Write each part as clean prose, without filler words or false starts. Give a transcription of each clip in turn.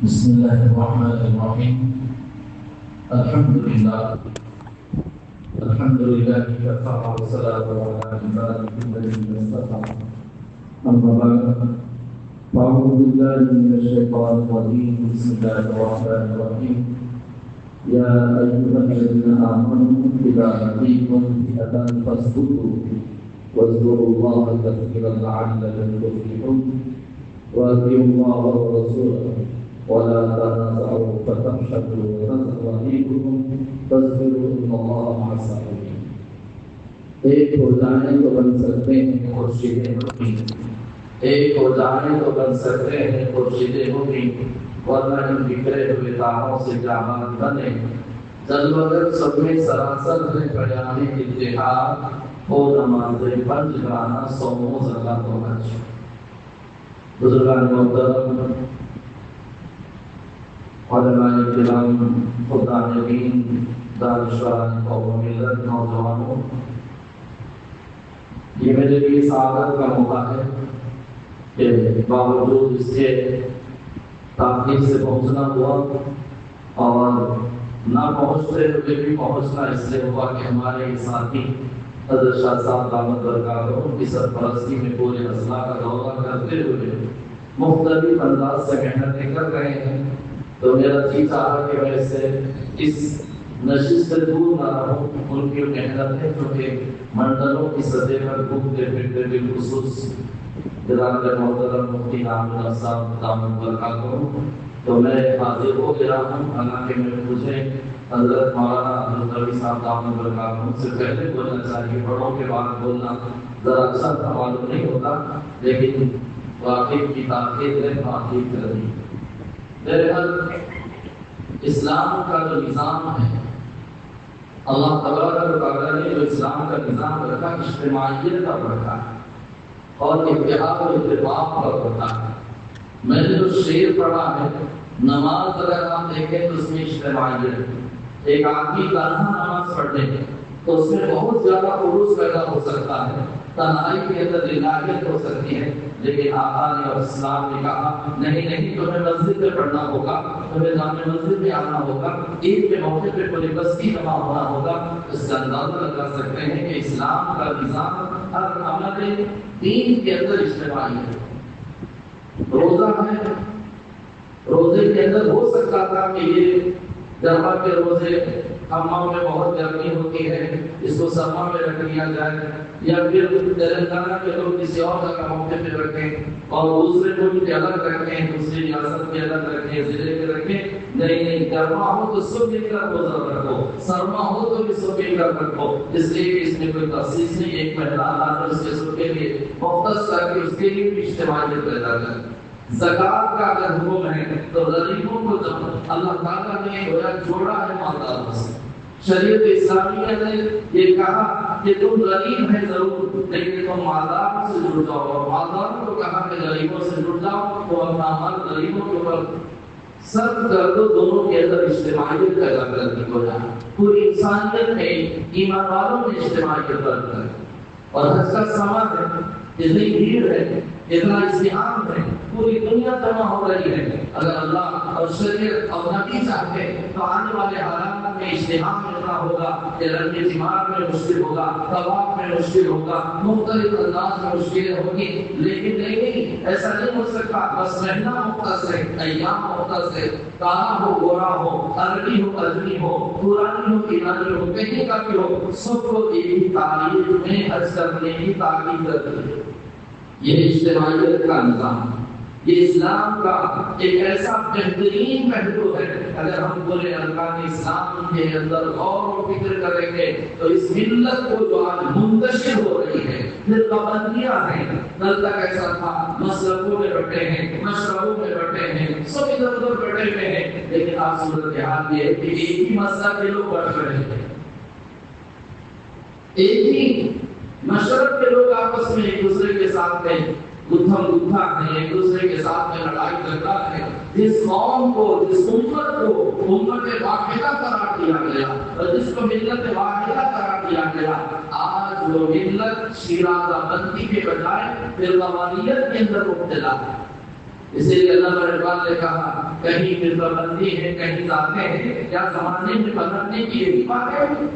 بسم الله الرحمن الرحيم. الحمد لله كفى والصلاة على عباده الذين اصطفى. أما بعد فأعوذ بالله من الشيطان الرجيم. بسم الله الرحمن الرحيم. يا أيها الذين آمنوا إذا لقيتم فئة فاثبتوا واذكروا الله كثيرا لعلكم تفلحون وأطيعوا الله ورسوله ولا تنازعوا فتفشلوا وتذهب ريحكم فاصبروا إن الله مع الصابرين. ایک ہو جائیں تو بن سکتے ہیں خورشید مبین، ایک ہو جائیں تو بن سکتے ہیں خورشید مبین، ورنہ ان بکھرے ہوئے تاروں سے جہان بنے. جلوگر سب میں سراسر ہے بیان اتحاد، ہو نماز پنج گانا سومو زکات و حج. بزرگان محترم، علماء کرام، خدانگین، دانشوران قوم و ملت، نوجوانوں، یہ میرے لیے سعادت کا موقع ہے کہ باوجود اس کے تاخیر سے پہنچنا ہوا اور نہ پہنچتے ہوئے بھی پہنچنا اس لیے ہوا کہ ہمارے ساتھی حضرت شاہ صاحب دامت برکاتہ کی سرپرستی میں پورے اضلاع کا دورہ کرتے ہوئے مختلف انداز سے محنتیں کر رہے ہیں، تو میرا جی چاہا کہ میں اس سے اس نشست سے دور نہ رہوں. ان کی محنتیں جو کہ منڈلوں کی سطح پر گھومتے پھرتے بالخصوص جناب محترم مفتی نام اللہ صاحب دامت برکاتہ، تو میں حاضر ہو گیا ہوں. حالانکہ مجھے حضرت مولانا عبد الرحیم صاحب دامت برکاتہ سے پہلے بولنا چاہیے، بڑوں کے بعد بولنا ذرا اچھا معلوم نہیں ہوتا، لیکن واقعی کی تاخیر ہے تاخیر کر دی. بہرحال اسلام کا جو نظام ہے، اللہ تبارک و تعالیٰ نے جو اسلام کا نظام رکھا اجتماعیت کا رکھا اور اتحاد و اتفاق پر رکھا ہے. میں نے جو شعر پڑھا ہے، نماز اگر آپ دیکھیں تو اس میں اجتماعیت ہے. ایک آدمی تنہا نماز پڑھنے تو اس میں بہت زیادہ خلوص پیدا ہو سکتا ہے، تنہائی کے اندر الہیت ہو سکتی ہے، لیکن آقا نے اور اسلام نے کہا نہیں تمہیں مسجد میں پڑھنا ہوگا، تمہیں جامع مسجد میں آنا ہوگا، عید کے موقع پہ پوری بستی جمع ہونا ہوگا. اس کا اندازہ لگا سکتے ہیں کہ اسلام کا نظام ہر عمل دین کے اندر اجتماعی ہے. روزہ ہے، روزے کے اندر ہو سکتا تھا کہ یہ گرما کے روزے ہماؤں میں بہت گرمی ہوتی ہے، اس کو سرما میں رکھ لیا جائے، یا پھر تلنگانہ کے لوگ کسی اور جگہ موقع پہ رکھیں اور دوسرے ملک کے الگ رکھیں، دوسری ریاست کے الگ رکھیں، ضلع کے رکھیں. نہیں، گرما ہو تو سب مل کر روزہ رکھو، سرما ہو تو بھی سب مل کر رکھو. اس لیے کہ اس میں کوئی تخصیص نہیں. ایک مہینہ اللہ نے اس کے سب کے لیے مختص کر کے اس کے لیے بھی اجتماعیت پیدا کر. زکات کا اگر حکم ہے تو غریبوں کو جب اللہ تعالیٰ نے جوڑا ہے مالداروں سے. شریعت اسلامیہ نے یہ کہا کہ تم غریب ہیں ضرور، لیکن تم مالداروں سے جڑ جاؤ، اور مالداروں کو کہا کہ غریبوں سے جڑ جاؤ، تو اپنا مال غریبوں کے اوپر صرف کر دو. دونوں کے اندر اجتماعیت پیدا کرنے کو جائے. پوری انسانیت میں ایمان والوں نے اجتماعیت پیدا کر. اور حج کا سماں ہے، اتنی بھیڑ ہے، اتنا ازدحام ہے، پوری دنیا جمع ہو رہی ہے. اگر اللہ اور شریعت اور نبی چاہتے تو آنے والے حالات میں ازدحام اتنا ہوگا کہ رنگ جماعت میں مشکل ہوگا، طواف میں مشکل ہوگا، مختلف انداز میں مشکلیں ہوگی. لیکن نہیں، ایسا نہیں ہو سکتا. بس مہینہ مختص ہے، ایام مختص ہے، کالا ہو گورا ہو، عربی ہو اجمی ہو، پرانی ہو ایرانی ہو، کہیں کا بھی ہو، سب کو ایک ہی تاریخ میں حج کرنے کی تاکید کرتی ہے. یہ اجتماعیت کا نظام، یہ اسلام کا ایک ایسا بہترین پہلو ہے. اگر ہم پورے ارکان اسلام کے اندر غور و فکر کریں گے تو اس ملت کو جو آج منتشر ہو رہی ہے، پھر پابندیاں ہیں. کل تک ایسا تھا، مسلکوں میں بٹے ہیں، مشربوں میں بٹے ہیں، سب ادھر ادھر بٹے ہوئے ہیں. لیکن آج صورتحال یہ ہے کہ ایک ہی مسئلہ کے لوگ بٹ رہے ہیں، ایک ہی مشرق کے لوگ آپس میں ایک دوسرے کے ساتھ میں گتھم گتھا ہے، ایک دوسرے کے ساتھ میں لڑائی جھگڑا ہے. جس قوم کو، جس امت کو امت واحدہ قرار دیا گیا اور جس کو ملت واحدہ قرار دیا گیا، آج وہ ملت شیرازہ بندی کے بجائے فرقواریت کے اندر مبتلا ہے. اسی لیے اللہ تعالیٰ نے کہا کہیں فرقہ ہے، کہیں ذاتیں ہیں، کیا زمانے میں بدلنے کی یہی بات ہے؟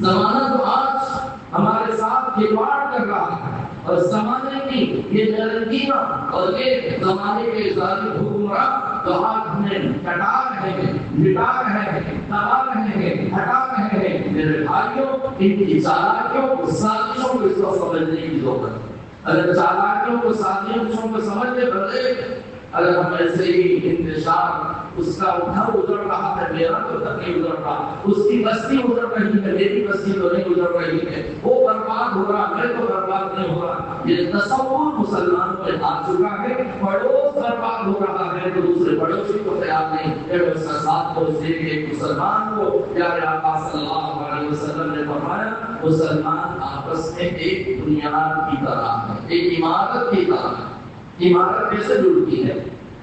زمانہ تو آج ہمارے ساتھ کھلواڑ کر رہا ہے، اور زمانے کی یہ نرگیاں اور یہ زمانے کے ظالم حکمراں تو آج ہمیں کٹا رہے ہیں، مٹا رہے ہیں، دبا رہے ہیں، ہٹا رہے ہیں۔ میرے بھائیوں، ان کی چالاکیوں کو، سازشوں کو اس وقت سمجھنے کی ضرورت ہے۔ اگر چالاکیوں کو، سازشوں کو سمجھنے بدلے اگر ہم ایسے ہی انتشار اس کا ادھر ادھر رہا ہے، میرا تو تک نہیں ادھر رہا، اس کی بستی ادھر رہی ہے، میری بستی تو نہیں ادھر رہی ہے، وہ برباد ہو رہا، میں تو برباد نہیں ہو رہا، یہ تصور مسلمانوں میں آ چکا ہے۔ پڑوس برباد ہو رہا ہے تو دوسرے پڑوسی کو تیار نہیں ہے اس کا ساتھ پہنچنے کے۔ ایک مسلمان کو پیارے آقا صلی اللہ علیہ وسلم نے فرمایا، مسلمان آپس میں ایک بنیاد کی طرح ہے، ایک عمارت کی طرح ہے۔ عمارت کیسے جڑتی ہے؟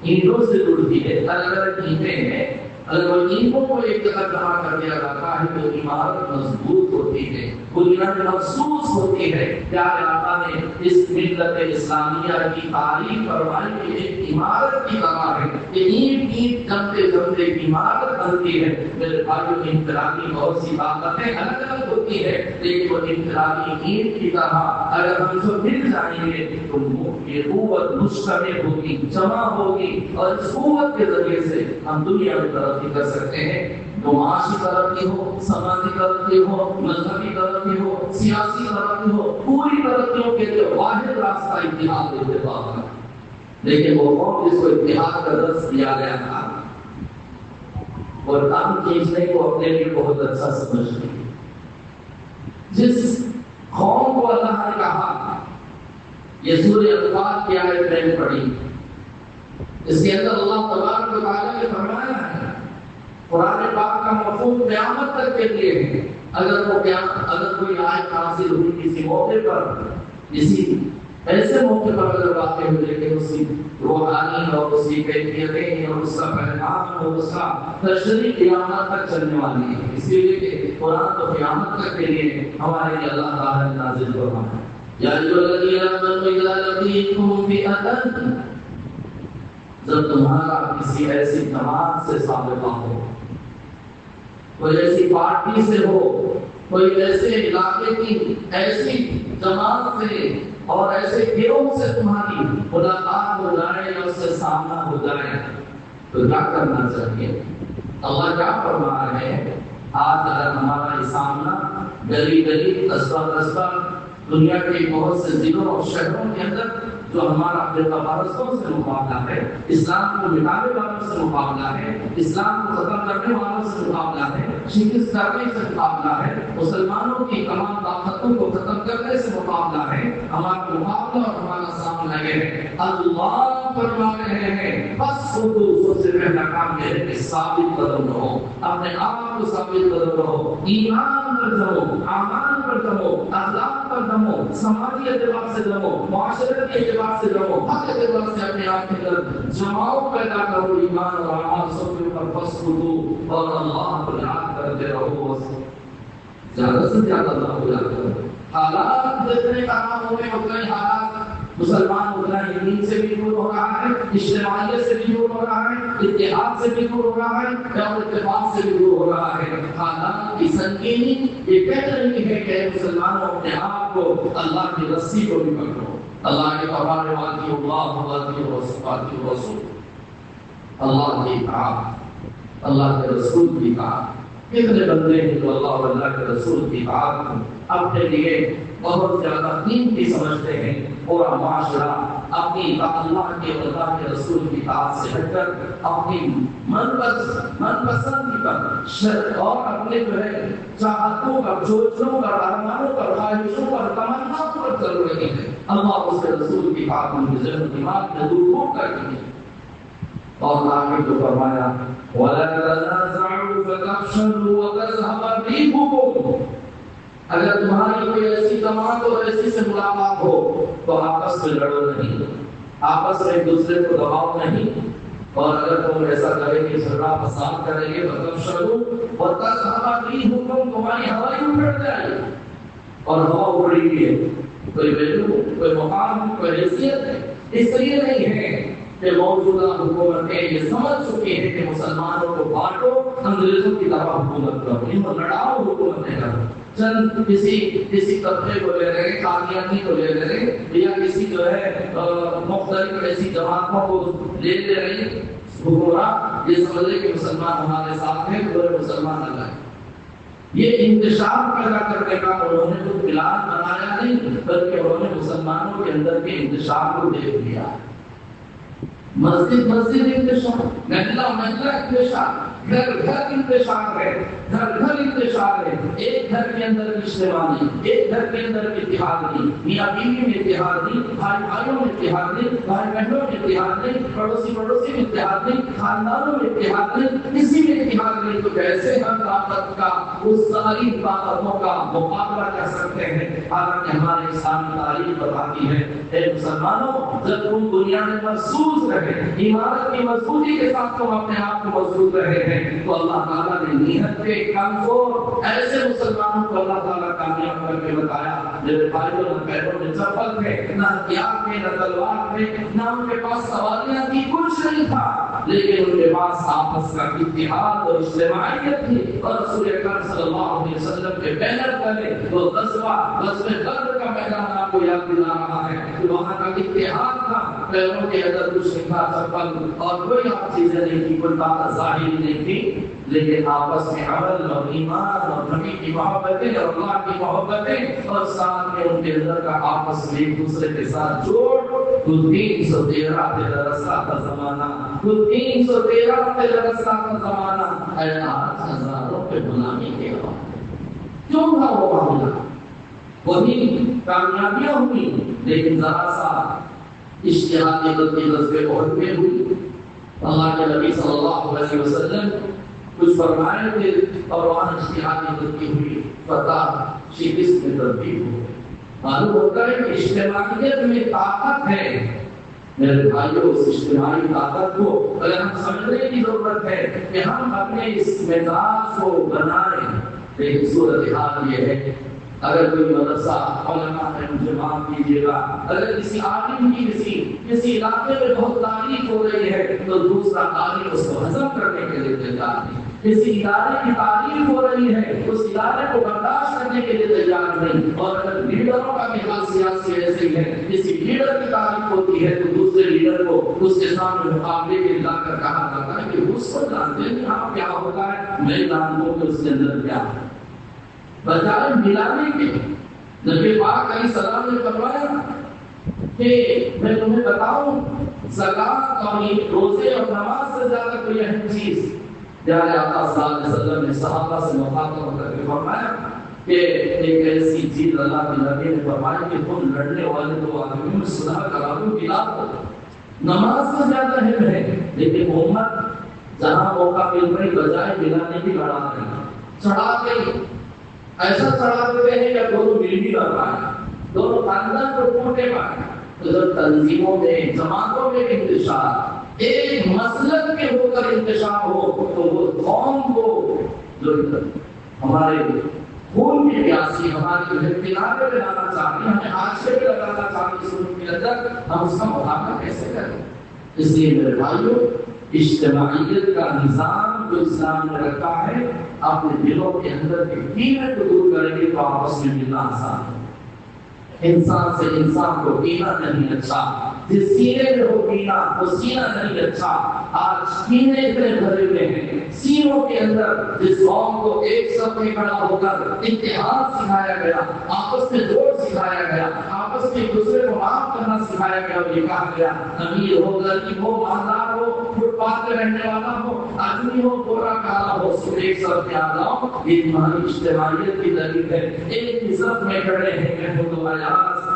اینٹوں سے جڑتی ہے، الگ الگ اینٹیں ہیں، اگر وہ اینٹوں کو ایک جگہ جمع کر دیا جاتا ہے تو عمارت مضبوط ہوتی ہے، بنیاد محسوس ہوتی ہے۔ پیارے آقا نے اس ملت اسلامیہ کی تعریف فرمائی کہ ایک عمارت کی طرح ہے کہ اینٹ اینٹ جمتے جمتے ایک عمارت بنتی ہے۔ میرے بھائیوں، انفرادی بہت سی طاقتیں الگ الگ ہوتی ہے، لیکن وہ انفرادی اینٹ کی طرح اگر ہم سب مل جائیں گے تو یہ قوت مشتمل ہوگی، جمع ہوگی، اور اس قوت کے ذریعے سے ہم دنیا میں ترقی کر سکتے ہیں۔ تو معاشی ترقی ہو، سماجی ترقی ہو، مذہبی ترقی ہو، سیاسی ترقی ہو، پوری ترقیوں کے لیے واحد راستہ اتحاد اتفاق ہے۔ لیکن وہ قوم جس کو اتحاد کا درس دیا گیا تھا اور کام کھینچنے کو اپنے لیے بہت اچھا سمجھتی، جس قوم کو اللہ نے کہا، یہ سورہ انفال کی آیت میں نے پڑھی، اس کے اندر اللہ تبارک و تعالیٰ نے فرمایا ہے، قرآن پاک کا مفہوم قیامت تک کے لیے ہے۔ اگر کوئی آیت نازل ہوئی کسی موقع پر، کسی ایسے موقع پر اگر واقع ہو لیکن اس کی روحانی اور اس کی کیفیتیں اور اس کا پیغام اور اس کا تشریح قیامت تک چلنے والی ہے، اس لیے کہ قرآن تو قیامت تک کے لیے ہمارے لیے اللہ تعالیٰ نے نازل فرمایا۔ یا ایھا الذین آمنوا اذا لقیتم فئۃ، جب تمہارا کسی ایسی جماعت سے سابقہ ہو، کوئی ایسی پارٹی سے ہو، کوئی ایسے علاقے کی ایسی جماعت سے اور ایسے گروہ سے تمہاری ملاقات ہو جائے یا اس سے سامنا ہو جائے تو کیا کرنا چاہیے؟ اللہ کیا فرما رہے ہیں؟ آج اگر ہمارا یہ سامنا گلی گلی، قصبہ قصبہ، دنیا کے بہت سے ضلعوں اور شہروں کے اندر جو ہمارا فرقہ پرستوں سے مقابلہ ہے، اسلام کو مٹانے والوں سے مقابلہ ہے، اسلام کو ختم کرنے والوں سے مقابلہ ہے، شکست کرنے سے مقابلہ ہے، مسلمانوں کی تمام طاقتوں کو ختم کرنے سے مقابلہ ہے، ہمارا مقابلہ اور ہمارا سامنا یہ ہے۔ اللہ فرما رہے ہیں بس سب سے پہلا کام یہ ہے کہ ثابت قدم رہو، اپنے آپ کو ثابت قدم رہو، ایمان پر جمو، اعمال پر جمو، اخلاق پر جمو، سماجی اعتبار سے جمو، معاشرتی اعتبار سے جمو، حق اعتبار سے اپنے آپ کے اندر جماؤ پیدا کرو، ایمان اور اعمال سب کے اوپر فصل اور اللہ کو یاد کرتے رہو، زیادہ سے زیادہ اللہ کو یاد کرو۔ حالات جتنے خراب ہو گئے اتنے حالات مسلمان اتنا یقین سے بھی دور ہو رہا ہے، اجتماعیت سے بھی دور ہو رہا ہے، اتحاد سے بھی دور ہو رہا ہے، اور اتفاق سے بھی دور ہو رہا ہے۔ حالات کی سنگینی یہ کہہ رہی ہے کہ مسلمانوں اپنے آپ کو اللہ کی رسی کو بھی پکڑو، اللہ کے فرمان واتی اللہ واتی رسول، اللہ کی اطاعت، اللہ کے رسول کی اطاعت۔ کتنے بندے ہیں جو اللہ اور اللہ کے رسول کی اطاعت اپنے لیے بہت زیادہ قیمتی سمجھتے ہیں، پورا معاشرہ اپنی اللہ کے اللہ کے رسول کی اطاعت سے ہٹ کر اپنی من پسند کی پر اور اپنے جو ہے چاہتوں پر، سوچوں پر، ارمانوں پر، خواہشوں پر، تمناؤں پر چل رہے ہیں۔ اللہ اس کے رسول کی اطاعت ان کے ذہن دماغ میں دور کر دی ہے۔ اور آگے جو فرمایا وَلَا تَنَازَعُوا فَتَفْشَلُوا وَتَذْهَبَ رِيحُكُمْ، اگر تمہاری کوئی ایسی جماعت اور ایسی سے ملاقات ہو تو آپس میں لڑو نہیں، آپس میں ایک دوسرے کو دباؤ نہیں، اور اگر تم ایسا کریں گے، جھگڑا فساد کریں گے، فَتَفْشَلُوا وَتَذْهَبَ رِيحُكُمْ، تمہاری ہوا ہی اٹھ جائے گی، اور ہوا اڑی ہے، کوئی ویلو، کوئی مقام، کوئی حیثیت ہے، اس لیے نہیں ہے کہ موجودہ حکومتیں یہ سمجھ چکی ہیں کہ مسلمانوں کو بانٹو، انگریزوں کی طرح حکومت کرو، ان کو لڑاؤ، حکومتیں کرو، چند کسی طبقے کو لے رہے، قادیانی کو لے رہے، یا کسی جو ہے مختلف ایسی جماعتوں کو لے رہے حکمراں، یہ سمجھ رہے کہ مسلمان ہمارے ساتھ ہیں، پورے مسلمان الگ ہیں۔ یہ انتشار پیدا کرنے کا انہوں نے تو پلان بنایا نہیں، بلکہ انہوں نے مسلمانوں کے اندر کے انتشار کو دیکھ لیا۔ مسجد مسجد انتشار، محلہ محلہ انتشار، گھر گھر انتشار ہے، گھر گھر انتشار ہے، ایک گھر کے اندر اجتماع نہیں، ایک گھر کے اندر اتحاد نہیں، میاں بیوی میں اتحاد نہیں، بھائی بھائیوں میں اتحاد نہیں، بھائی بہنوں میں اتحاد نہیں، پڑوسی پڑوسی میں اتحاد نہیں، خاندانوں میں اتحاد نہیں، کسی میں اتحاد نہیں، تو کیسے ہم طاقت کا اس ساری طاقتوں کا مقابلہ کر سکتے ہیں؟ حالانکہ ہمارے اسلامی تاریخ بتاتی ہے اے مسلمانوں، جب تم دنیا میں محسوس رہے، عمارت کی مضبوطی کے ساتھ تم اپنے آپ کو مضبوط رہے ہیں، تو اللہ تعالیٰ نے نیت کے کمزور ایسے مسلمانوں کو اللہ تعالیٰ کامیاب کر کے بتایا جیسے بھائیوں نہ پیروں میں چپل تھے، نہ ہتھیار تھے، نہ تلوار تھے، نہ ان کے پاس سواریاں تھی، کچھ نہیں تھا، لیکن ان کے پاس آپس کا اتحاد اور اجتماعیت تھی۔ اور رسول اکرم صلی اللہ علیہ وسلم کے بینر تلے وہ غزوہ بدر کا میدان آپ کو یاد دلا رہا ہے کہ وہاں کا اتحاد تھا، پیروں کے اندر کچھ نہیں تھا، چپل اور کوئی اور چیزیں نہیں تھی، کوئی طاقت ظاہری نہیں تھی، لیکن آپس میں عمل اور ایمان اور نبی کی محبتیں اور اللہ کی محبتیں اور ساتھ میں ان کے اندر کا آپس میں ایک دوسرے کے ساتھ جوڑ۔ تو 313 رسا کا زمانہ، تو 313 رسا کا زمانہ، اے آج ہزاروں پہ غلامی کے بعد کیوں تھا وہ معاملہ؟ وہی کامیابیاں ہوئی، لیکن ذرا سا اشتہادی غزوے احد میں ہوئی۔ اللہ کے نبی صلی اللہ علیہ وسلم کچھ فرمائے تھے اور وہاں اشتہادی غزوی ہوئی، فتح شکست میں تبدیل ہو۔ معلوم ہوتا ہے کہ اجتماعیت میں طاقت ہے۔ میرے بھائیوں، اس اجتماعی طاقت کو اگر ہم سمجھنے کی ضرورت ہے کہ ہم اپنے اس مزاج کو بنائیں، لیکن صورتحال یہ ہے اگر کوئی مدرسہ علماء ہے مجھے معاف کیجیے گا، اگر کسی عالم کی کسی علاقے میں بہت تعریف ہو رہی ہے تو دوسرا عالم اس کو ہضم کرنے کے لیے تیار نہیں، کسی ادارے کی تعریف ہو رہی ہے اس ادارے کو برداشت کرنے کے لیے تیار نہیں، اور اگر لیڈروں کا بھی حال سیاسی ایسے ہی ہے، کسی لیڈر کی تعریف ہوتی ہے تو دوسرے لیڈر کو اس کے سامنے مقابلے کے لا کر کہا جاتا ہے کہ اس کو جانتے ہیں یہاں کیا ہوتا ہے، میں جانتا ہوں کہ اس کے اندر کیا ہے۔ بجائے ملانے کے نبی پاک علیہ السلام نے فرمایا کہ میں تمہیں بتاؤں زکات اور روزے اور نماز سے زیادہ کوئی اہم چیز، پیارے آقا صلی اللہ علیہ وسلم نے صحابہ سے مخاطب کر کے فرمایا کہ ایک ایسی چیز اللہ کے نبی نے فرمایا کہ تم لڑنے والے دو آدمیوں میں صلح کرا دو، ملا دو۔ نماز سے زیادہ اہم ہے، لیکن امت جہاں موقع مل رہی بجائے ملانے کی لڑا رہی، چڑھا گئی، ایسا چڑھا دیتے ہیں کہ دونوں مل بھی نہ پائے، دونوں خاندان کو ٹوٹے پائے۔ تو جب تنظیموں میں جماعتوں میں انتشار ایک مسلک کے ہو کر انتشار ہو تو وہ قوم کو جو ہمارے خون کی پیاسی ہماری کنارے پہ لانا چاہتی ہے، ہمیں آنچے پہ لگانا چاہتی ہے، اس کے اندر ہم اس کا مقابلہ کیسے کریں؟ اس لیے میرے بھائیوں، اجتماعیت کا نظام جو اسلام نے رکھا ہے، اپنے دلوں کے اندر کے کینے کو دور کریں گے تو آپس میں ملنا آسان ہے۔ انسان سے انسان کو کینہ نہیں اچھا، جس سینے میں ہو کینہ وہ سینہ نہیں اچھا۔ آج کینے اتنے بھرے ہوئے ہیں سینوں کے اندر، جس قوم کو ایک صف میں کھڑا ہو کر اتحاد سکھایا گیا، آپس میں جوڑ سکھایا گیا، آپس میں ایک دوسرے کو معاف کرنا سکھایا گیا، اور یہ کہا گیا امیر ہو غریب ہو مالدار ہو فٹ پاتھ پہ رہنے والا ہو آدمی ہو گورا کالا ہو، سب ایک صف میں آ جاؤ۔ یہ تمہاری اجتماعیت کی دلیل ہے۔ ایک ہی صف میں کھڑے ہیں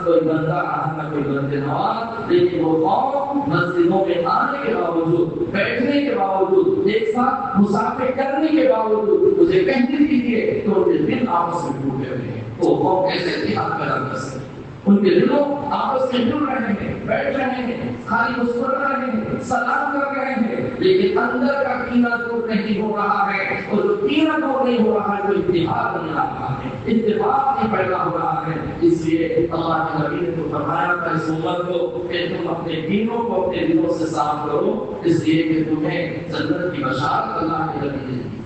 کوئی بندہ رہا نہ کوئی بندے نواز، لیکن وہ قوم مسجدوں میں آنے کے باوجود، بیٹھنے کے باوجود، ایک ساتھ مسافر کرنے کے باوجود مجھے کہنے دیجیے تو ان کے دل آپس میں ٹوٹے ہوئے ہیں، وہ قوم کیسے اتحاد پیدا کر سکے؟ ان کے دلوں آپس میں جڑ رہے ہیں، بیٹھ رہے ہیں، خالی مسکرا رہے ہیں، سلام کر رہے ہیں، لیکن اندر کا کینہ ٹوٹ نہیں ہو رہا ہے، اور جو کینہ دور نہیں ہو رہا ہے، تو اتحاد نہیں آ رہا ہے، اتفاق نہیں پیدا ہو رہا ہے۔ اس لیے اللہ کے نبی نے تو فرمایا تھا اس امت کو کہ تم اپنے دینوں کو اپنے دلوں سے صاف کرو، اس لیے کہ تمہیں جنت کی بشارت اللہ کے نبی نے دی۔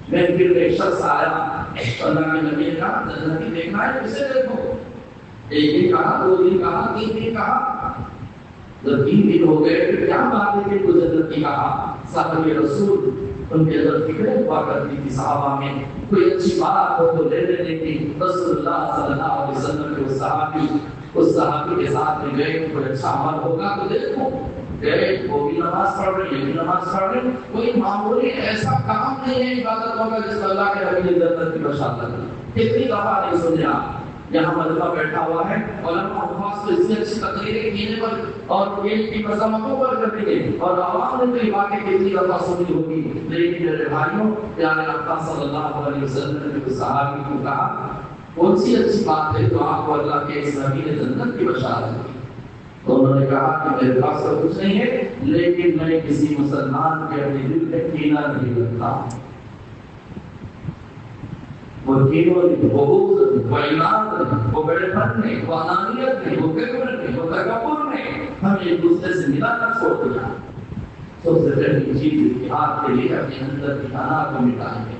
میں پھر ایک شخص آیا، اللہ کے نبی نے کہا جنتی دیکھنا ہے اسے دیکھو۔ ایک دن کہا، دو دن کہا، تین دن کہا، جب 3 دن ہو گئے پھر کیا بات ہے کہ جنت کی کہا؟ صاحب رسول ان کے اندر فکریں ہوا کرتی تھی صحابہ میں، کوئی اچھی بات ہو تو لے لینے کی۔ رسول اللہ صلی اللہ علیہ وسلم کے اس صحابی کے ساتھ میں گئے، کوئی اچھا عمل ہوگا تو دیکھو۔ گئے، وہ بھی نماز پڑھ رہے، یہ بھی نماز پڑھ رہے، کوئی معمولی ایسا کام نہیں ہے عبادت ہوگا جس میں اللہ کے نبی نے جنت کی بشارت دی۔ کتنی دفعہ نہیں سنے آپ؟ یہاں مجمع بیٹھا ہوا ہے، علماء حفاظ کو اتنی اچھی تقریریں کینے پر اور ان کی مذمتوں پر کرتے ہیں، اور عوام نے تو یہ باتیں کتنی دفعہ سنی ہوگی، لیکن میرے بھائیوں، پیارے آقا صلی اللہ علیہ وسلم نے صحابی کو کہا کون سی اچھی بات ہے تو آپ کو اللہ کے اس نبی نے جنت کی بشارت دی؟ تو انہوں نے کہا کہ میرے پاس تو کچھ نہیں ہے، لیکن میں کسی مسلمان کے اپنے دل میں کینہ نہیں رکھتا۔ وہ کینوں نہیں، وہ بغض نہیں، وہ عناد نہیں، وہ بڑے پن نہیں، وہ انانیت نہیں، وہ کبر نہیں، وہ تکبر نہیں، ہم ایک دوسرے سے ملانا چھوڑ دیا۔ سب سے پہلی چیز اتحاد کے لیے اپنے اندر کی انا کو مٹائیں گے،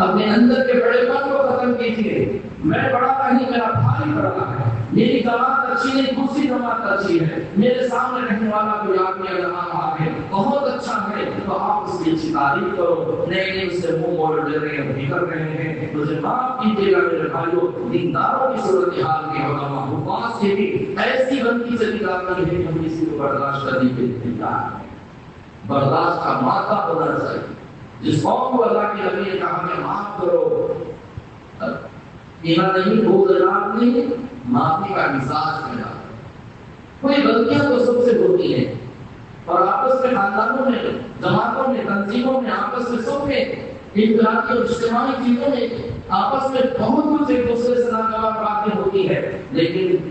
اپنے اندر کے بڑے پن کو ختم کیجیے۔ میں بڑا نہیں، میرا بھائی بڑا ہے، میری جماعت اچھی نہیں، دوسری جماعت اچھی ہے، میرے سامنے رہنے والا کوئی آدمی اگر آ رہا ہے بہت اچھا ہے تو آپ اس کی اچھی تعریف کرو، نہیں اس سے منہ موڑ لے رہے ہیں، بگڑ رہے ہیں، مجھے معاف کیجیے گا میرے بھائیوں۔ دینداروں کی صورتحال کی علماء حفاظ سے بھی ایسی غلطی سے نکالنا ہے کہ ہم کسی کو برداشت کرنے کے لیے تیار ہیں۔ برداشت کا مادہ ہونا چاہیے۔ جس قوم کو اللہ کے نبی نے کہا کہ معاف کرو، کینہ نہیں، بغض نہیں، معافی کا مزاج پیدا کرو۔ کوئی غلطیاں تو سب سے ہوتی ہیں، اور آپس میں خاندانوں میں، جماعتوں میں، تنظیموں میں، آپس میں سب میں، انفرادی اور اجتماعی چیزوں میں آپس میں بہت کچھ ایک دوسرے سے ناگوار باتیں ہوتی ہے، لیکن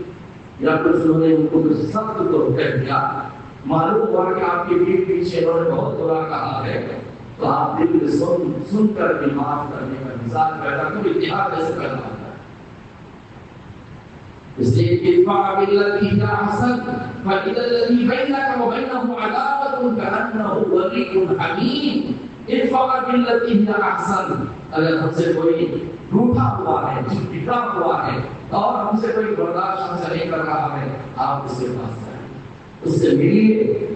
یا کچھ لوگوں نے ان کو کچھ سخت تو کہہ دیا، معلوم ہوا کہ آپ کے پیٹ پیچھے انہوں نے بہت برا کہا ہے، تو آپ دل میں سن کر بھی معاف کرنے کا مزاج پیدا کرو۔ اتحاد کیسے پیدا ہوتا ہے؟ اس لیے ادفع بالتی هي احسن فاذا الذي بينك وبينه عداوه كانه ولي حميم۔ ادفع بالتی هي احسن، اگر ہم سے کوئی روٹھا ہوا ہے، بگڑا ہوا ہے، اور ہم سے کوئی برداشت ہم سے نہیں کر رہا ہے، آپ اس کے پاس جائیں، اس سے ملیے۔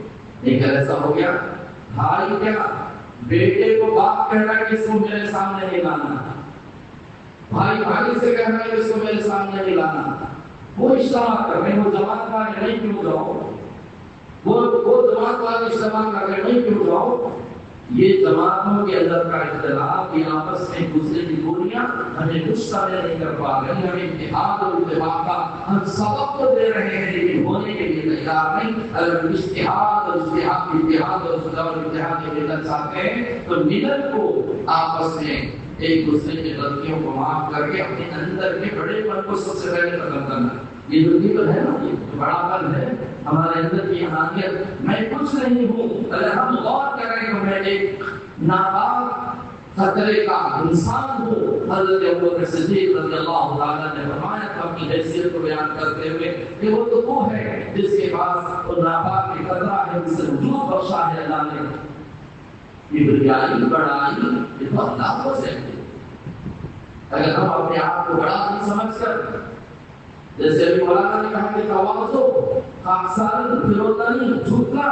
لیکن ایسا ہو گیا، بھائی کیا بیٹے کو باپ کہہ رہا ہے کہ اس کو میرے سامنے نہیں لانا، بھائی بھائی سے کہہ رہا ہے کہ اس کو میرے سامنے نہیں لانا، وہ اجتماع کر رہے ہیں، وہ جماعت والے نہیں کیوں جاؤ، وہ جماعت والے اجتماع کر رہے نہیں کیوں جاؤ۔ یہ جماعتوں کے اندر کا اختلاف، یہ آپس میں دوسرے کی گولیاں ہمیں کچھ نہیں کر پا رہے ہیں، ہمیں اتحاد اور اتفاق کا ہم سبق تو دے رہے ہیں لیکن ہونے کے لیے تیار نہیں۔ اگر اتحاد اور اتحاد لینا چاہتے ہیں تو ملت کو آپس میں ایک دوسرے کی غلطیوں کو معاف کر کے اپنے اندر کے بڑے پن کو سب سے پہلے ختم کرنا۔ یہ جو دیگر ہے نا، یہ بڑا پن ہے ہمارے اندر کی انانیت، میں کچھ نہیں ہوں۔ اگر ہم غور کریں تو میں ایک ناپاک خطرے کا انسان ہوں۔ حضرت ابوبکر صدیق رضی اللہ تعالیٰ نے فرمایا تھا اپنی حیثیت کو بیان کرتے ہوئے کہ وہ تو وہ ہے جس کے پاس وہ ناپاک کی قطرہ ہے، جس سے وجود بخشا ہے اللہ نے۔ کبریائی، بڑائی، یہ تو اللہ کو سہتے۔ اگر ہم اپنے آپ کو بڑا نہیں سمجھ کر، جیسے ابھی مولانا نے کہا کہ تواضع، خاکساری، فروتنی، جھکنا،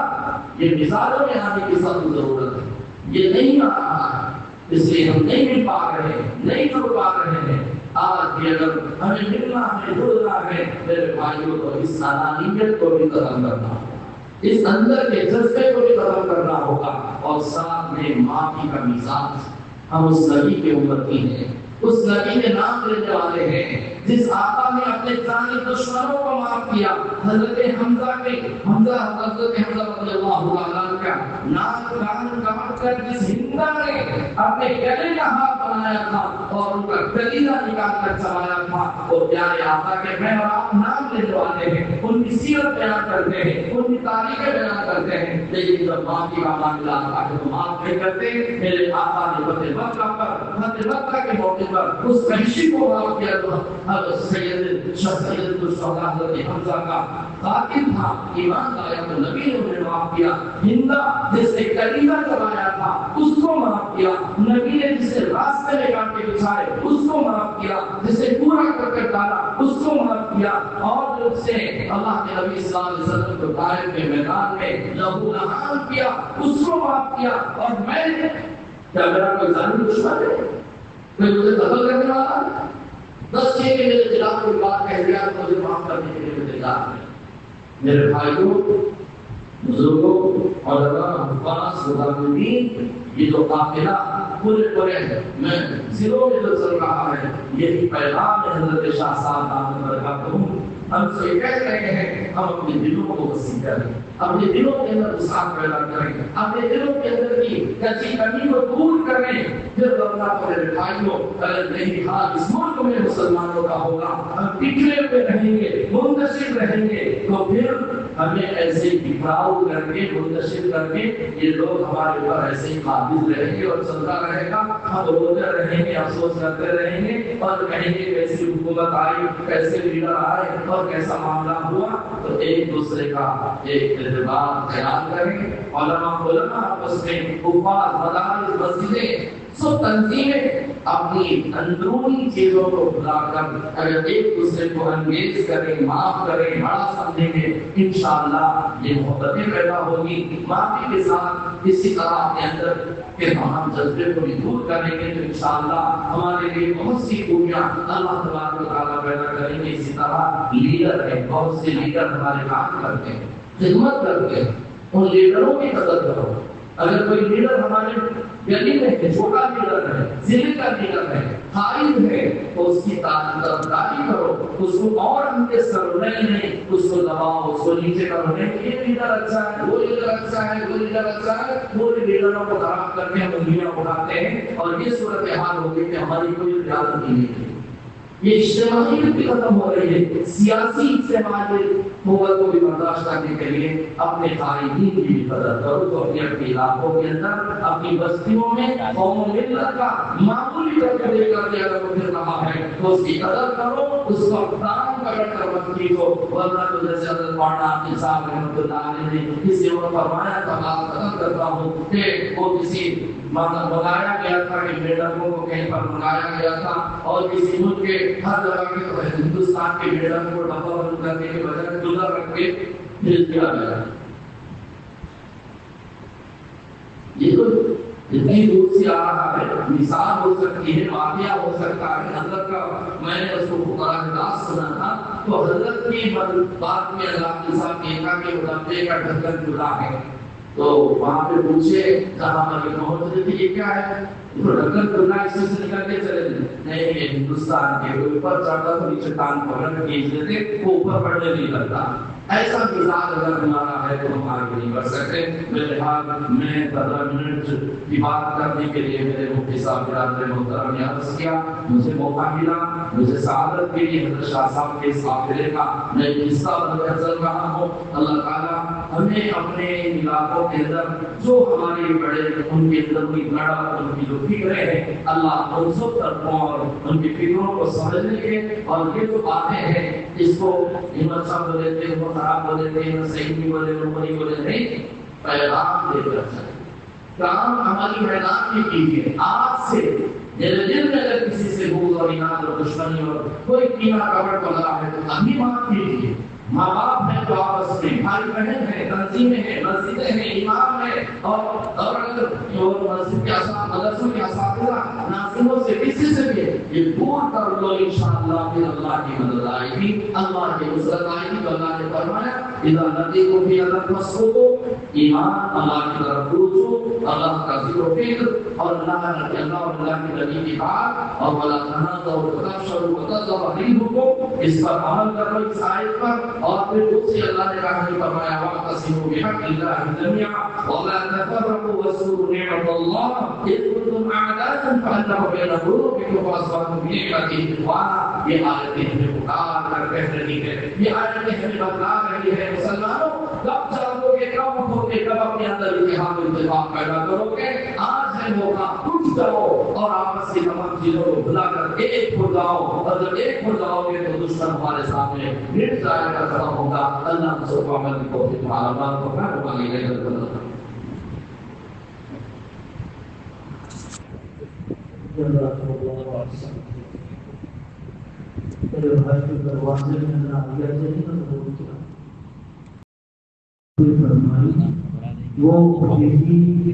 یہ مثالوں میں آنے کی سخت ضرورت ہے۔ یہ نہیں آ رہا ہے، اس لیے ہم نہیں مل پا رہے ہیں، نہیں جڑ پا رہے ہیں۔ آج بھی اگر ہمیں ملنا ہے، جڑنا ہے میرے بھائیوں، تو اس انانیت کو بھی ختم کرنا ہوگا، اس اندر کے جذبے کو بھی ختم کرنا ہوگا، اور ساتھ میں معافی کا مزاج۔ ہم اس نبی کے امتی ہیں، اس نبی کے نام لینے والے ہیں جس آقا نے اپنے جانی دشمنوں کو معاف کیا۔ حضرت حمزہ رضی اللہ عنہ کا نام کان کاٹ کر جس ہندا نے اپنے گلے کا ہاتھ بنایا تھا اور ان کا کلیجہ نکال کر چلایا تھا. اور پیارے آقا کے میں اور آپ نام لینے والے ہیں, ان کی سیرت بیان کرتے ہیں, ان کی تاریخیں بیان کرتے ہیں, لیکن جب معافی کا معاملہ آتا ہے تو معاف نہیں کرتے. میرے آقا نے فتح مکہ کے موقع پر اس وحشی کو معاف کیا تو حضرت سید الشہداء حضرت حمزہ کا قاتل تھا, ایمان لایا تو نبی نے انہیں معاف کیا. ہندا جس نے کلیجہ چلایا تھا اس کو معاف کیا. نبی نے جسے راستے میں کانٹے بچھائے اس کو معاف کیا, جسے پورا کر کے ڈالا اس کو معاف کیا, اور جس سے اللہ کے نبی صلی اللہ علیہ وسلم کو طائف کے میدان میں لہو لہان کیا اس کو معاف کیا. اور میں کیا میرا کوئی ظالم دشمن ہے, کوئی مجھے قتل کرنے والا ہے؟ 10 کے میرے خلاف کوئی بات کہہ دیا تو مجھے معاف کرنے کے لیے مجھے تیار ہے. میرے بھائیوں, بزرگوں, علماء, حفاظ, مدرسین, یہ جو قافلہ پورے میں ضلعوں میں جو چل رہا ہے, یہی پیغام حضرت شاہ صاحب دامت برکاتہ ہم سے کہہ رہے ہیں. ہم اپنے دلوں کو وسیع کریں, اپنے دلوں کے اندر وسعت پیدا کریں, اپنے دلوں کے اندر کی کچی کمی کو دور کریں. پھر اللہ کو میرے بھائیوں, اگر نہیں حال اس ملک میں مسلمانوں کا ہوگا, ہم پچھڑے پہ رہیں گے, منتشر رہیں گے, تو پھر ہمیں ایسے بکھراؤ کر کے منتشر کر کے یہ لوگ ہمارے اوپر ایسے ہی قابض رہیں گے اور چلتا رہے گا. ہم روتے رہیں گے, افسوس کرتے رہیں گے اور کہیں گے کیسی حکومت آئی, کیسے لیڈر آئے اور کیسا معاملہ ہوا. تو ایک دوسرے کا ایک اعتبار خیال کریں. علماء آپس میں, حفاظ, مدارس, مسجدیں, سب تنظیمیں اپنی اندرونی چیزوں کو بھلا کر اگر ایک دوسرے کو انگیز کریں, معاف کریں, بڑا سمجھیں گے, انشاءاللہ یہ محبتیں پیدا ہوگی. معافی کے ساتھ اسی طرح اپنے اندر کے تمام جذبے کو بھی دور کریں گے تو انشاءاللہ ہمارے لیے بہت سی خوبیاں اللہ تبارک و تعالیٰ پیدا کریں گے. اسی طرح لیڈر ہے, بہت سے لیڈر ہمارے کام کرتے ہیں, خدمت کرتے ہیں, ان لیڈروں کی قدر کرو. اگر کوئی لیڈر ہمارے گلی میں ہے, چھوٹا لیڈر ہے, ضلع کا لیڈر ہے, قائد ہے, تو اس کی طرفداری کرو, اس کو اور ہم کے سر نہیں, اس کو دباؤ, اس کو نیچے کرو. نہیں یہ لیڈر اچھا ہے, وہ لیڈر اچھا ہے, وہ لیڈر اچھا ہے, وہ لیڈروں کو خراب کر کے ہم انگلیاں اٹھاتے ہیں اور یہ صورتحال ہوگی کہ ہماری کوئی ریاضت نہیں ہے. یہ اجتماعیت بھی ختم ہو رہی ہے. سیاسی اجتماعی قوت کو بھی برداشت کرنے کے لیے اپنے قائدین کی بھی قدر کرو. تو اپنے علاقوں کے اندر, اپنی بستیوں میں قوم و ملت کا معمولی طور پر لے کر کے اگر وہ پھر رہا ہے تو اس کی قدر کرو, اس کو اقدام پکڑ کر مت کیجو. ورنہ تو جیسے حضرت مولانا عبد صاحب رحمۃ اللہ علیہ نے کسی وقت فرمایا تھا, بات ختم کرتا ہوں, کہ وہ کسی منگایا گیا تھا کہ بیڑکوں کو کہیں پر منگایا گیا تھا اور کسی ملک کے ہر جگہ کے ہندوستان کے بیڑک کو ڈبہ بند کرنے کے بجائے جدا رکھ کے بھیج دیا گیا. یہ تو اتنی دور سے آ رہا ہے, مثال ہو سکتی ہے, واقعہ ہو سکتا ہے. حضرت کا میں نے اس کو قرآن سنا تھا تو حضرت کی بات میں اللہ صاحب نے کہا کہ ڈبے کا ڈھکن جدا ہے. تو وہاں پہ پوچھے کہاں پر محمد نے یہ کیا ہے, ڈھکن کھلنا اس سے نکل کے چلے گئے. نہیں یہ ہندوستان کے اوپر چڑھتا تو نیچے ٹانگ پکڑ کھینچ دیتے, وہ اوپر پڑنے نہیں لگتا. ایسا مزاج اگر ہمارا ہے تو ہم آگے نہیں بڑھ سکتے. میرے ہاتھ میں 15 منٹ کی بات کرنے کے لیے میرے مفتی صاحب برادر محترم نے عرض کیا, مجھے موقع ملا, مجھے سعادت ملی حضرت شاہ صاحب کے اس قافلے کا میں حصہ بن کر چل رہا ہوں. اللہ تعالیٰ ہمیں اپنے علاقوں کے اندر جو ہمارے بڑے ان کے اندر کوئی بڑا ان کی جو فکریں ہیں, اللہ ان سب طرفوں اور ان کی فکروں کو سمجھنے کے, اور یہ جو باتیں ہیں اس کو ہمت صاحب بولے تھے, وہ خراب بولے تھے, صحیح نہیں بولے, نمبری بولے, نہیں, پیغام دے کر چلے. کام ہماری میدان میں کیجیے. آج سے میرے دل میں اگر کسی سے بغض اور اناد اور دشمنی اور کوئی کینہ کپٹ وغیرہ ہے تو ابھی معاف کیجیے. ماں باپ ہیں تو آپس میں, بھائی بہن ہیں, تنظیمیں ہیں, مسجدیں ہیں, امام ہیں, اور اگر مسجد کے مدرسوں کے اساتذہ ناظروں سے کسی سے بھی یہ دور کر لو, انشاءاللہ پھر اللہ کی مدد آئے گی, اللہ کی نصرت آئے گی. تو اللہ نے فرمایا اذا لقيتم فئة فاصبروا، ایمان اللہ کی طرف رجوع، اللہ کا ذکر و فکر اور اللہ اور اللہ کے نبی کی بات اور ولا تنازعوا وتفشلوا وتذهب ريحكم، اس پر عمل کرو اس آیت پر. اور پھر دوسری اللہ نے کہا کہ فرمایا واعتصموا بحبل الله جميعا ولا تفرقوا واذكروا نعمة الله إذ كنتم أعداء فألف بين قلوبكم فأصبحتم بنعمته. وأنا یہ آیتیں ہمیں پکار کر کہہ رہی ہے، یہ آیتیں ہمیں بتلا رہی ہے مسلمانوں کب چاہو گے، کب اٹھو گے، کب اپنے اندر اتحاد و اتفاق پیدا کرو گے. آج ہے موقع، اٹھ جاؤ اور آپس کی تمام چیزوں کو بھلا کر ایک ہو جاؤ. اور جب ایک ہو جاؤ گے تو دشمن ہمارے سامنے گر جائے گا، ختم ہوگا. اللہ ہم سب کو عمل کی توفیق عطا فرمائے. تو میں مانگی لے کر میرے بھائی کے دروازے میں نہ آیا جائے گا تو کیا فرمائی وہ یہی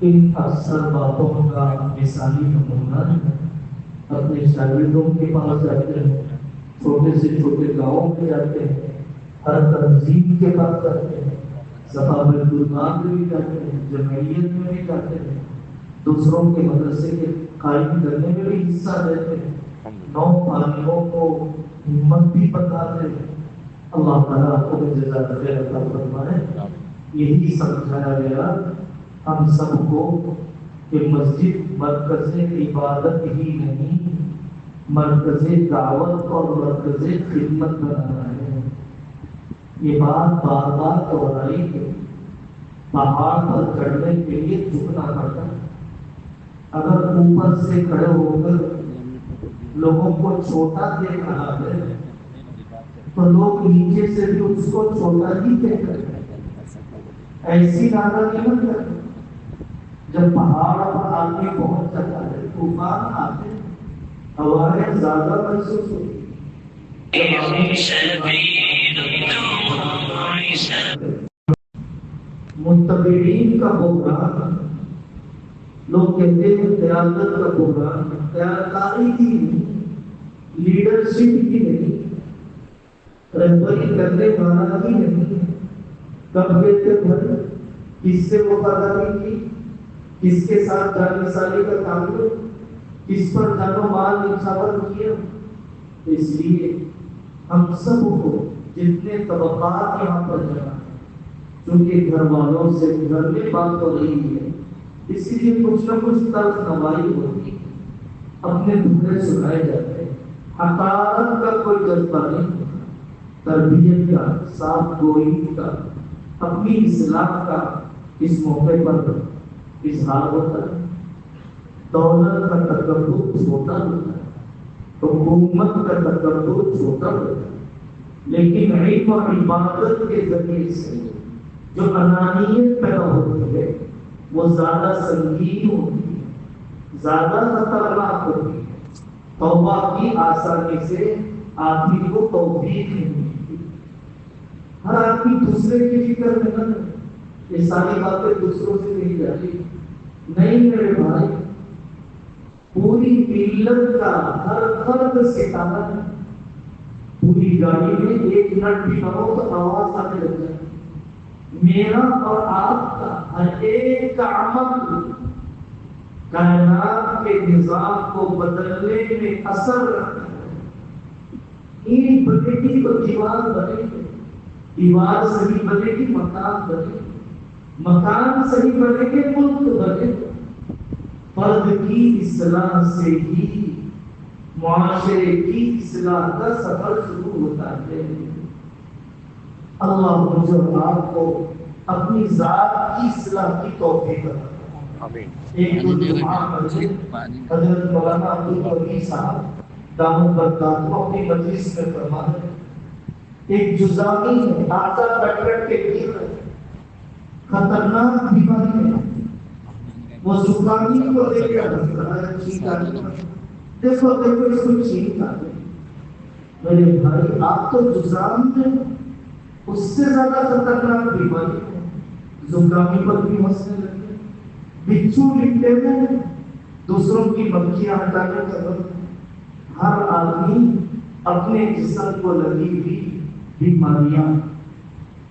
ان اکثر باتوں کا مثالی نمونہ ہے. اپنے شاگردوں کے پاس جاتے ہیں، چھوٹے سے چھوٹے گاؤں میں جاتے ہیں، ہر تنظیم کے پاس جاتے ہیں، صحابہ القرآن میں بھی جاتے ہیں، جمعیت میں بھی جاتے ہیں، دوسروں کے مدرسے کے قائم کرنے میں بھی حصہ لیتے ہیں، نو پانیوں کو ہمت بھی بتاتے ہیں. اللہ تعالیٰ آپ کو جزا خیر عطا فرمائے. یہی سمجھایا گیا ہم سب کو کہ مسجد مرکز عبادت ہی نہیں، مرکز دعوت اور مرکز خدمت بنانا ہے. یہ بات بار بار دہرائی ہے. پہاڑ پر چڑھنے کے لیے جھکنا پڑتا ہے. اگر اوپر سے کھڑے ہو کر لوگوں کو چھوٹا دیکھ رہا ہے تو لوگ نیچے سے بھی اس کو چھوٹا ہی دیکھ رہے ہیں. ایسی نادانی مت کریں. جب پہاڑ پر آدمی پہنچ جاتا ہے، طوفان آتے ہیں، ہوائیں زیادہ محسوس ہوتی متبعین کا بحران. لوگ کہتے ہیں قیادت کا بحران. قیادتاری کی نہیں، لیڈرشپ کی نہیں، رہبری کرنے والا کی نہیں. کب کہتے ہیں کس سے وفاداری کی، کس کے ساتھ جان سالی کا تعلق، کس پر جان و مال نچھاور کیا. اس لیے ہم سب کو جتنے طبقات یہاں پر جانا ہے، چونکہ گھر والوں سے گھر میں بات ہو رہی ہے، اس لیے کچھ نہ کچھ طرز نمائی ہوتی ہے، اپنے دکھڑے سنائے جاتے ہیں. حقارت کا کوئی جذبہ نہیں ہوتا. تربیت کا، صاف گوئی کا، اپنی اصلاح کا اس موقع پر اظہار ہوتا ہے. دولت کا تکبر چھوٹا ہوتا ہے، حکومت کا تکبر چھوٹا ہوتا ہے. لیکن علم اور عبادت کے ذریعے سے جو انانیت پیدا ہوتی ہے وہ زیادہ سنگین ہوتی ہے، زیادہ خطرناک ہوتی ہے. توبہ کی آسانی سے آدمی کو توفیق نہیں ملتی. ہر آدمی دوسرے کی فکر میں نہ رہے. یہ ساری باتیں دوسروں سے کہی جاتی نہیں. میرے بھائی، پوری ملت کا ہر فرد ستارہ ہے. پوری گاڑی میں ایک منٹ بھی نہ ہو تو آواز آنے لگ جائے. میرا اور آپ کا ہر ایک کا عمل کائنات کے نظام کو بدلنے میں اثر رکھتا ہے. اینٹ بنے گی تو دیوار بنے گی، دیوار صحیح بنے گی مکان بنے گی، مکان صحیح بنے گی ملک بنے گا. فرد کی اصلاح سے ہی معاشرے کی اصلاح کا سفر شروع ہوتا ہے. اللہ مجھے اور آپ کو اپنی ذات کی اصلاح کی توفیق عطا فرمائے. ایک حضرت مولانا عبدالقدیر صاحب دامت برکاتہ اپنی مجلس میں فرما رہے ہیں. ایک جزامی ہے، آتا کٹ کٹ کے گر رہے، خطرناک بیماری ہے. وہ زکامی کو دیکھ کر دیکھو اس کو چھینک آ گئی. میرے بھائی، آپ تو جزام میں اس سے زیادہ خطرناک بیماری ہے. زکامی پر بھی ہنسنے لگے، بچھو لپٹے میں دوسروں کی مکھیاں ہٹانے کا وقت. ہر آدمی اپنے جسم کو لگی ہوئی بیماریاں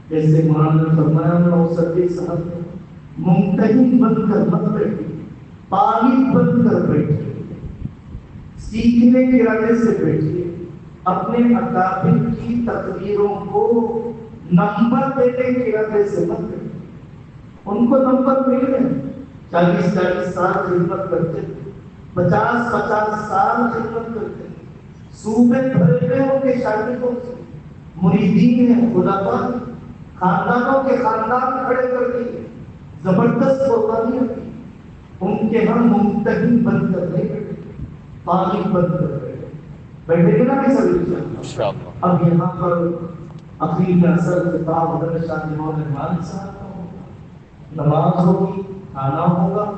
جیسے مولانا نے فرمایا نوسردی صاحب نے ممتحن بن کر مت بیٹھے، طالب بن کر بیٹھے، سیکھنے کے ارادے سے بیٹھے، اپنے اکابر کی تقریروں کو نمبر دینے کے ارادے سے مت بیٹھے۔ ان کو نمبر مل گئے، 40 سال خدمت کرتے، 50 سال خدمت کرتے، صوبے بھرے میں ان کے شاگردوں سے مریدین ہیں، خلفاء خاندانوں کے خاندان کھڑے کر دیے، زبردست قربانیاں کی۔ ان کے ہم ممتحن بن کر نہیں بیٹھے، طالب بن کر بیٹھے گے نا بھی سبھی انشاءاللہ۔ اب یہاں پر اخیر میں اصل خطاب حضرت شاہ رحمان صاحب کا ہوگا، نماز ہوگی، کھانا ہوگا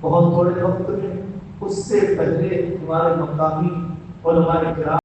بہت تھوڑے وقت میں۔ اس سے پہلے ہمارے مقامی علماء کرام